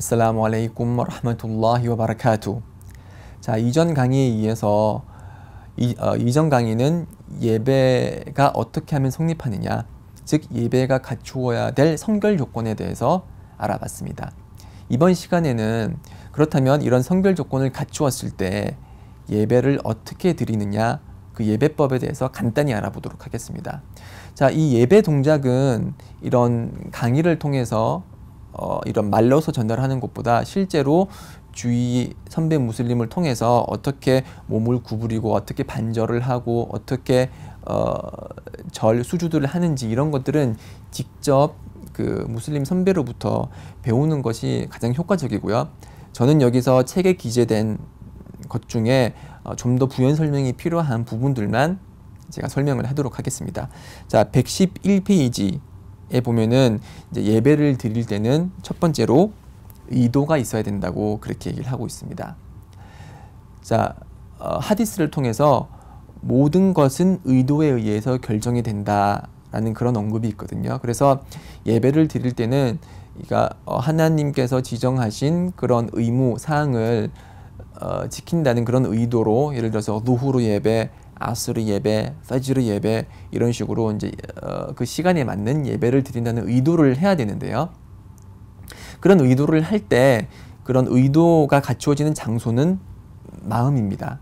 assalamu alaikum wa rahmatullahi wa barakatuh. 자, 이전 강의에 이어서 이전 강의는 예배가 어떻게 하면 성립하느냐, 즉 예배가 갖추어야 될 성결 조건에 대해서 알아봤습니다. 이번 시간에는 그렇다면 이런 성결 조건을 갖추었을 때 예배를 어떻게 드리느냐, 그 예배법에 대해서 간단히 알아보도록 하겠습니다. 자, 이 예배 동작은 이런 강의를 통해서 이런 말로서 전달하는 것보다 실제로 주위 선배 무슬림을 통해서 어떻게 몸을 구부리고 어떻게 반절을 하고 어떻게 수주들을 하는지, 이런 것들은 직접 그 무슬림 선배로부터 배우는 것이 가장 효과적이고요. 저는 여기서 책에 기재된 것 중에 좀 더 부연 설명이 필요한 부분들만 제가 설명을 하도록 하겠습니다. 자, 111페이지에 보면은 이제 예배를 드릴 때는 첫 번째로 의도가 있어야 된다고 그렇게 얘기를 하고 있습니다. 자, 하디스를 통해서 모든 것은 의도에 의해서 결정이 된다라는 그런 언급이 있거든요. 그래서 예배를 드릴 때는 하나님께서 지정하신 그런 의무 사항을 지킨다는 그런 의도로, 예를 들어서 누후르 예배, 아스르 예배, 파지르 예배, 이런 식으로 이제 그 시간에 맞는 예배를 드린다는 의도를 해야 되는데요. 그런 의도를 할 때 그런 의도가 갖추어지는 장소는 마음입니다.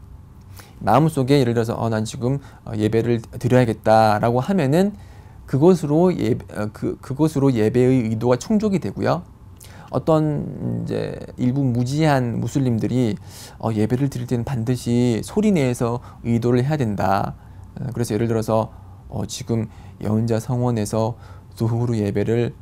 마음속에 예를 들어서 난 지금 예배를 드려야겠다라고 하면은 그것으로 예배의 의도가 충족이 되고요. 어떤 이제 일부 무지한 무슬림들이 예배를 드릴 때는 반드시 소리 내서 의도를 해야 된다. 그래서 예를 들어서 지금 여운자 성원에서 두후르 예배를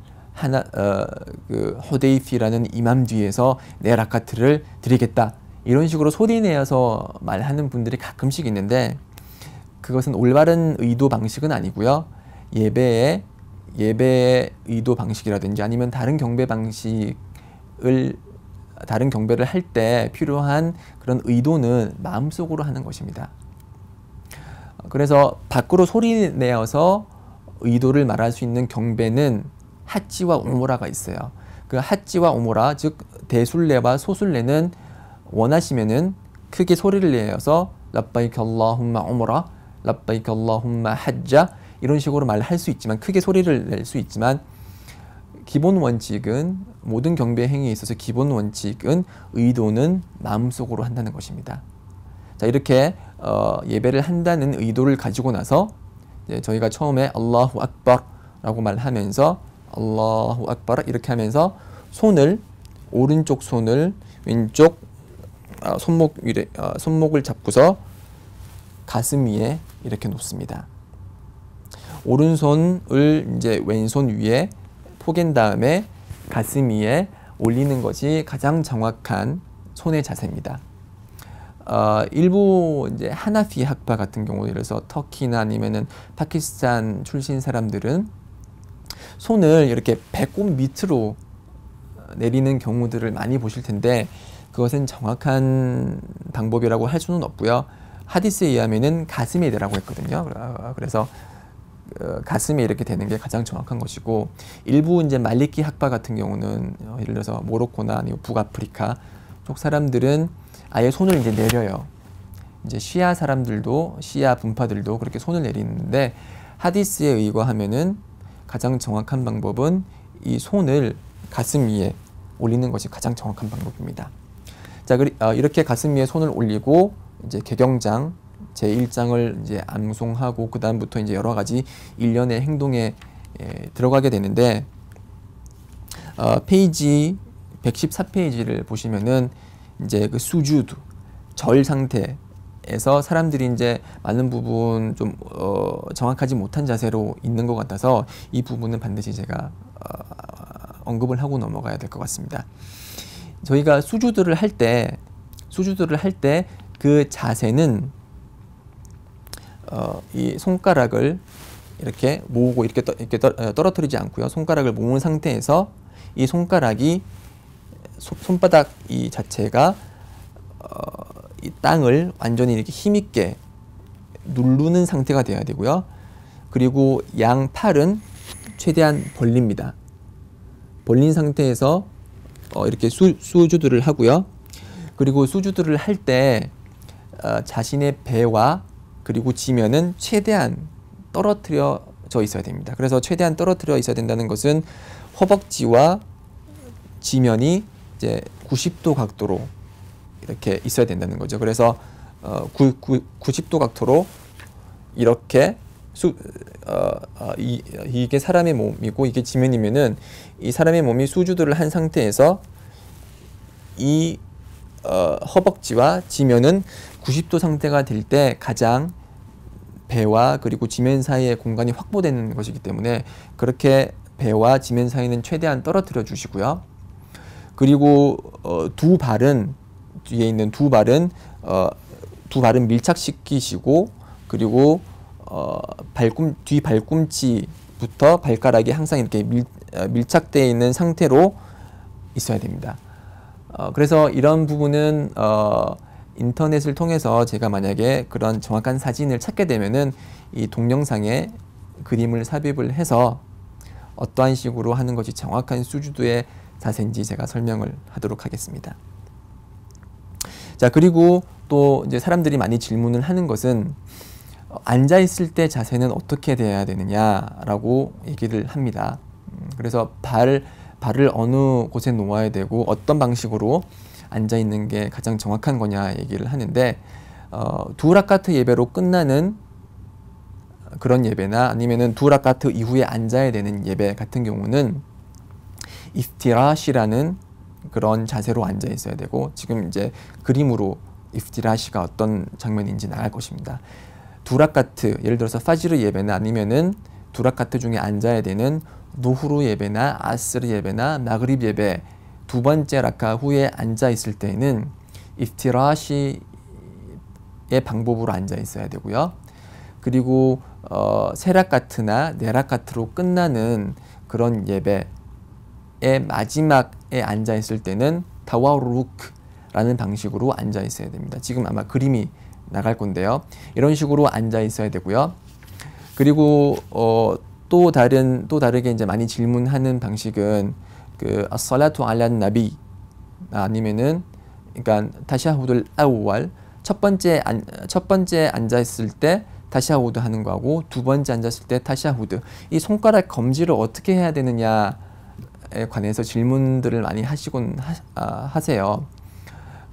호데이피라는 이맘 뒤에서 네 라카트를 드리겠다, 이런 식으로 소리 내어서 말하는 분들이 가끔씩 있는데, 그것은 올바른 의도 방식은 아니고요. 예배의 의도 방식이라든지 아니면 다른 경배를 할 때 필요한 그런 의도는 마음속으로 하는 것입니다. 그래서 밖으로 소리 내어서 의도를 말할 수 있는 경배는 하찌와 우무라가 있어요. 그 하찌와 우무라, 즉 대술례와 소술례는 원하시면은 크게 소리를 내어서 labbaik allahumma 우무라, labbaik allahumma hajja, 이런 식으로 말할 수 있지만, 크게 소리를 낼 수 있지만, 기본 원칙은, 모든 경배 행위에 있어서 기본 원칙은 의도는 마음속으로 한다는 것입니다. 자, 이렇게 예배를 한다는 의도를 가지고 나서 저희가 처음에 알라후 악바라고 말하면서 알라후 악바라 이렇게 하면서 오른쪽 손을 왼쪽 손목을 잡고서 가슴 위에 이렇게 놓습니다. 오른손을 이제 왼손 위에 포갠 다음에 가슴 위에 올리는 것이 가장 정확한 손의 자세입니다. 일부 이제 하나피 학파 같은 경우, 예를 들어서 터키나 아니면은 파키스탄 출신 사람들은 손을 이렇게 배꼽 밑으로 내리는 경우들을 많이 보실 텐데, 그것은 정확한 방법이라고 할 수는 없고요. 하디스에 의하면은 가슴에 대라고 했거든요. 그래서 가슴에 이렇게 되는 게 가장 정확한 것이고, 일부 이제 말리키 학파 같은 경우는 예를 들어서 모로코나 아니면 북아프리카 쪽 사람들은 아예 손을 이제 내려요. 이제 시아 분파들도 그렇게 손을 내리는데, 하디스에 의거하면은 가장 정확한 방법은 이 손을 가슴 위에 올리는 것이 가장 정확한 방법입니다. 자, 이렇게 가슴 위에 손을 올리고 이제 개경장 제1장을 이제 암송하고 그 다음부터 이제 여러 가지 일련의 행동에 들어가게 되는데, 페이지 114페이지를 보시면은 이제 그 수주드, 절 상태에서 사람들이 이제 많은 부분 좀 정확하지 못한 자세로 있는 것 같아서 이 부분은 반드시 제가 언급을 하고 넘어가야 될 것 같습니다. 저희가 수주드를 할 때 그 자세는 이 손가락을 이렇게 모으고 이렇게 떨어뜨리지 않고요. 손가락을 모은 상태에서 이 손가락이 손바닥 이 자체가 이 땅을 완전히 이렇게 힘있게 누르는 상태가 되어야 되고요. 그리고 양 팔은 최대한 벌립니다. 벌린 상태에서 이렇게 수주들을 하고요. 그리고 수주들을 할 때 자신의 배와 그리고 지면은 최대한 떨어뜨려져 있어야 됩니다. 그래서 최대한 떨어뜨려 있어야 된다는 것은 허벅지와 지면이 이제 90도 각도로 이렇게 있어야 된다는 거죠. 그래서 90도 각도로 이렇게 이게 사람의 몸이고 이게 지면이면은 이 사람의 몸이 수주들을 한 상태에서 이 허벅지와 지면은 90도 상태가 될 때 가장 배와 그리고 지면 사이의 공간이 확보되는 것이기 때문에 그렇게 배와 지면 사이는 최대한 떨어뜨려 주시고요. 그리고 두 발은 뒤에 있는 두 발은 밀착시키시고 그리고 뒤 발꿈치부터 발가락이 항상 이렇게 밀착되어 있는 상태로 있어야 됩니다. 그래서 이런 부분은 인터넷을 통해서 제가 만약에 그런 정확한 사진을 찾게 되면은 이 동영상에 그림을 삽입을 해서 어떠한 식으로 하는 것이 정확한 수주도의 자세인지 제가 설명을 하도록 하겠습니다. 자, 그리고 또 이제 사람들이 많이 질문을 하는 것은 앉아 있을 때 자세는 어떻게 돼야 되느냐라고 얘기를 합니다. 그래서 발을 어느 곳에 놓아야 되고 어떤 방식으로 앉아 있는 게 가장 정확한 거냐 얘기를 하는데 두 라카트 예배로 끝나는 그런 예배나 아니면은 두 라카트 이후에 앉아야 되는 예배 같은 경우는 이프티라시라는 그런 자세로 앉아 있어야 되고 지금 이제 그림으로 이프티라시가 어떤 장면인지 나갈 것입니다. 두 라카트 예를 들어서 파지르 예배나 아니면은 두 라카트 중에 앉아야 되는 노후르 예배나 아스르 예배나 마그립 예배 두 번째 라카 후에 앉아 있을 때에는 이프티라시의 방법으로 앉아 있어야 되고요. 그리고 세 라카트나 네 라카트로 끝나는 그런 예배의 마지막에 앉아 있을 때는 타와루크라는 방식으로 앉아 있어야 됩니다. 지금 아마 그림이 나갈 건데요. 이런 식으로 앉아 있어야 되고요. 그리고 또 다르게 이제 많이 질문하는 방식은 그 as-salatu ala nabi 아니면은 그러니까 타샤후드를 아우왈 첫 번째 앉아 있을 때 타샤후드 하는 거하고 두 번째 앉았을 때 타샤후드 이 손가락 검지를 어떻게 해야 되느냐에 관해서 질문들을 많이 하세요.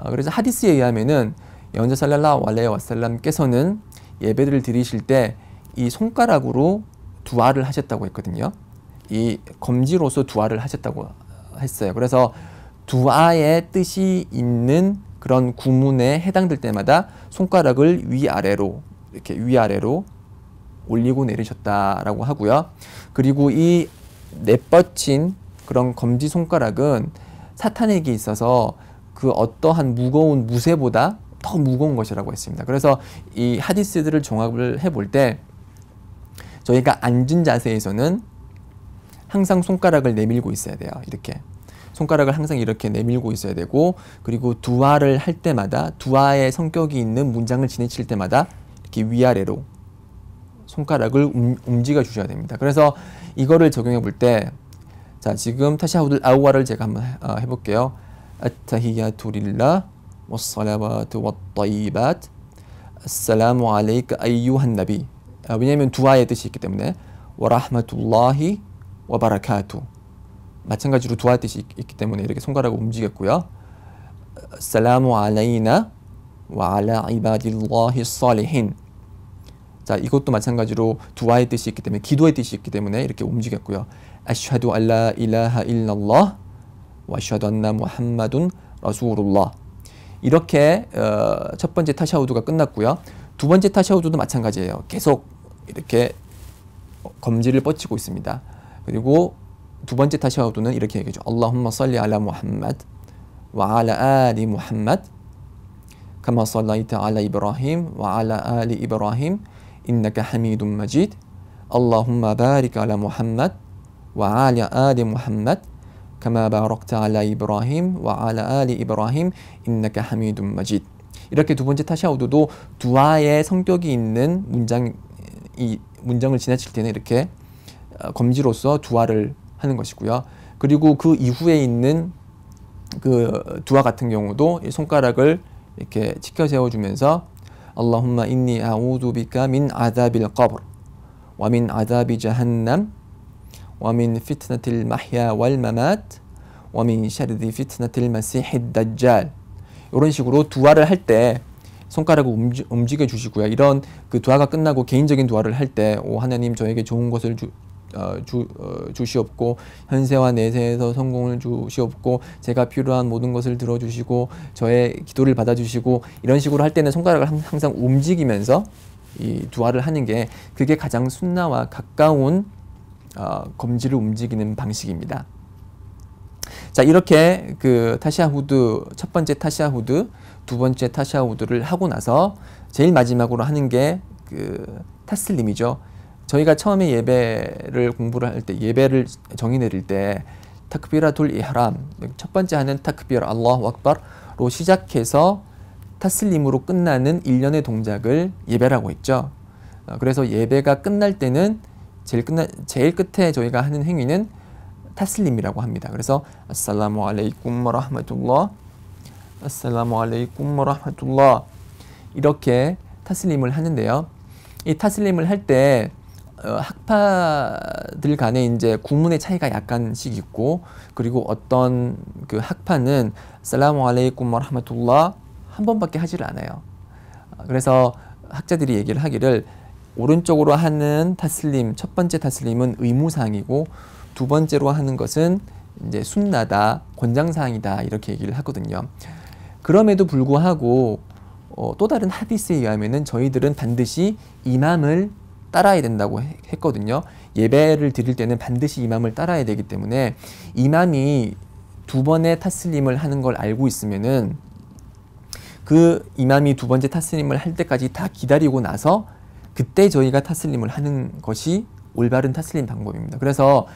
그래서 하디스에 의하면은 연자 살랄라hu 알레이 와살람께서는 예배를 드리실 때 이 손가락으로 두아를 하셨다고 했거든요. 이 검지로서 두아를 하셨다고 했어요. 그래서 두아의 뜻이 있는 그런 구문에 해당될 때마다 손가락을 위아래로 이렇게 위아래로 올리고 내리셨다라고 하고요. 그리고 이 내뻗친 그런 검지 손가락은 사탄에게 있어서 그 어떠한 무거운 무쇠보다 더 무거운 것이라고 했습니다. 그래서 이 하디스들을 종합을 해볼 때 저희가 앉은 자세에서는 항상 손가락을 내밀고 있어야 돼요. 이렇게 손가락을 항상 이렇게 내밀고 있어야 되고 그리고 두아를 할 때마다 두아의 성격이 있는 문장을 지내칠 때마다 이렇게 위아래로 손가락을 움직여 주셔야 됩니다. 그래서 이거를 적용해 볼 때 자 지금 타샤후드 아우아를 제가 한번 해볼게요. 아타히야투 릴라 wassalawatu wattayyibat assalamu alayka ayyuhan nabi 왜냐하면 두아의 뜻이 있기 때문에 와라흐마툴라히 와바라카투 마찬가지로 두아 뜻이 있기 때문에 이렇게 손가락을 움직였고요. 살라무 알라이나 와 알라 이바딜라히 살리힌 자 이것도 마찬가지로 두아의 뜻이 있기 때문에 기도의 뜻이 있기 때문에 이렇게 움직였고요. 아슈하두 알라 일라하 일랄lah 와 아슈하두 안나 무함마둔 라술ullah 이렇게 첫 번째 타샤우드가 끝났고요. 두 번째 타샤우드도 마찬가지예요. 계속 이렇게 검지를 뻗치고 있습니다. 그리고 두 번째 타샤우드는 이렇게 얘기하죠. Allahumma salli ala Muhammad wa ala ali Muhammad kama sallaita ala Ibrahim wa ala ali Ibrahim innaka hamidun majid Allahumma barik ala Muhammad wa ala ali Muhammad kama barakta ala Ibrahim wa ala ali Ibrahim innaka hamidun majid 이렇게 두 번째 타샤우드도 두아의 성격이 있는 문장을 지나칠 때는 이렇게 검지로서 두아를 하는 것이고요. 그리고 그 이후에 있는 그 두아 같은 경우도 이 손가락을 이렇게 치켜 세워주면서 Allahumma inni a'udhu bika min 아자bil qabr wa min 아자비 jahannam wa min fitnatil mahya wal mamat wa min sharri fitnatil masihid dajjal. 이런 식으로 두아를 할 때 손가락을 움직여 주시고요. 이런 그 두아가 끝나고 개인적인 두아를 할 때 오 하나님 저에게 좋은 것을 주시옵고 현세와 내세에서 성공을 주시옵고 제가 필요한 모든 것을 들어주시고 저의 기도를 받아주시고 이런 식으로 할 때는 손가락을 항상 움직이면서 이 두아를 하는 게 그게 가장 순나와 가까운 검지를 움직이는 방식입니다. 자, 이렇게 그 타샤후드 첫 번째 타샤후드, 두 번째 타샤후드를 하고 나서 제일 마지막으로 하는 게 그 타슬림이죠. 저희가 처음에 예배를 공부를 할 때 예배를 정의 내릴 때 타크비라툴 이흐람 첫 번째 하는 타크비라 알라후 악바로 시작해서 타슬림으로 끝나는 일련의 동작을 예배라고 했죠. 그래서 예배가 끝날 때는 제일 끝에 저희가 하는 행위는 타슬림이라고 합니다. 그래서 아살라무 알레이쿰 와라흐마툴라ህ 아살라무 알레이쿰 와라흐마툴라ህ 이렇게 타슬림을 하는데요. 이 타슬림을 할 때 학파들 간에 이제 구문의 차이가 약간씩 있고 그리고 어떤 그 학파는 살라무 알레이쿰 와라흐마툴라ህ 한 번밖에 하지를 않아요. 그래서 학자들이 얘기를 하기를 오른쪽으로 하는 타슬림 첫 번째 타슬림은 의무사항이고 두 번째로 하는 것은 이제 순나다, 권장사항이다 이렇게 얘기를 하거든요. 그럼에도 불구하고 또 다른 하디스에 의하면은 저희들은 반드시 이맘을 따라야 된다고 했거든요. 예배를 드릴 때는 반드시 이맘을 따라야 되기 때문에 이맘이 두 번의 타슬림을 하는 걸 알고 있으면은 그 이맘이 두 번째 타슬림을 할 때까지 다 기다리고 나서 그때 저희가 타슬림을 하는 것이 올바른 타슬림 방법입니다. 그래서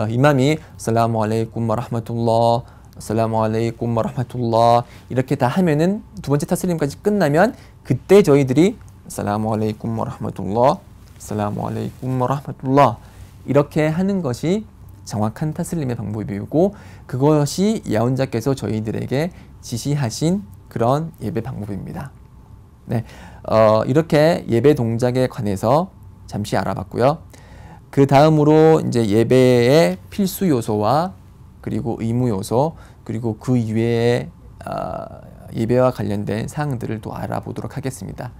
이맘이 살라무 알레이쿰 와라흐마툴라ህ 살라무 알레이쿰 와라흐마툴라ህ 이렇게 다 하면은 두 번째 타슬림까지 끝나면 그때 저희들이 살라무 알레이쿰 와라흐마툴라ህ 살라무 알레이쿰 와라흐마툴라ህ 이렇게 하는 것이 정확한 타슬림의 방법이고 그것이 야혼자께서 저희들에게 지시하신 그런 예배 방법입니다. 네, 이렇게 예배 동작에 관해서 잠시 알아봤고요. 그 다음으로 이제 예배의 필수 요소와 그리고 의무 요소 그리고 그 이외의 예배와 관련된 사항들을 또 알아보도록 하겠습니다.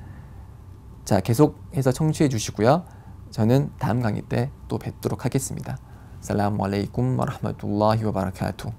자, 계속해서 청취해 주시고요. 저는 다음 강의 때 또 뵙도록 하겠습니다. 살라무 알레이쿰 와라흐마툴라히 와바라카투.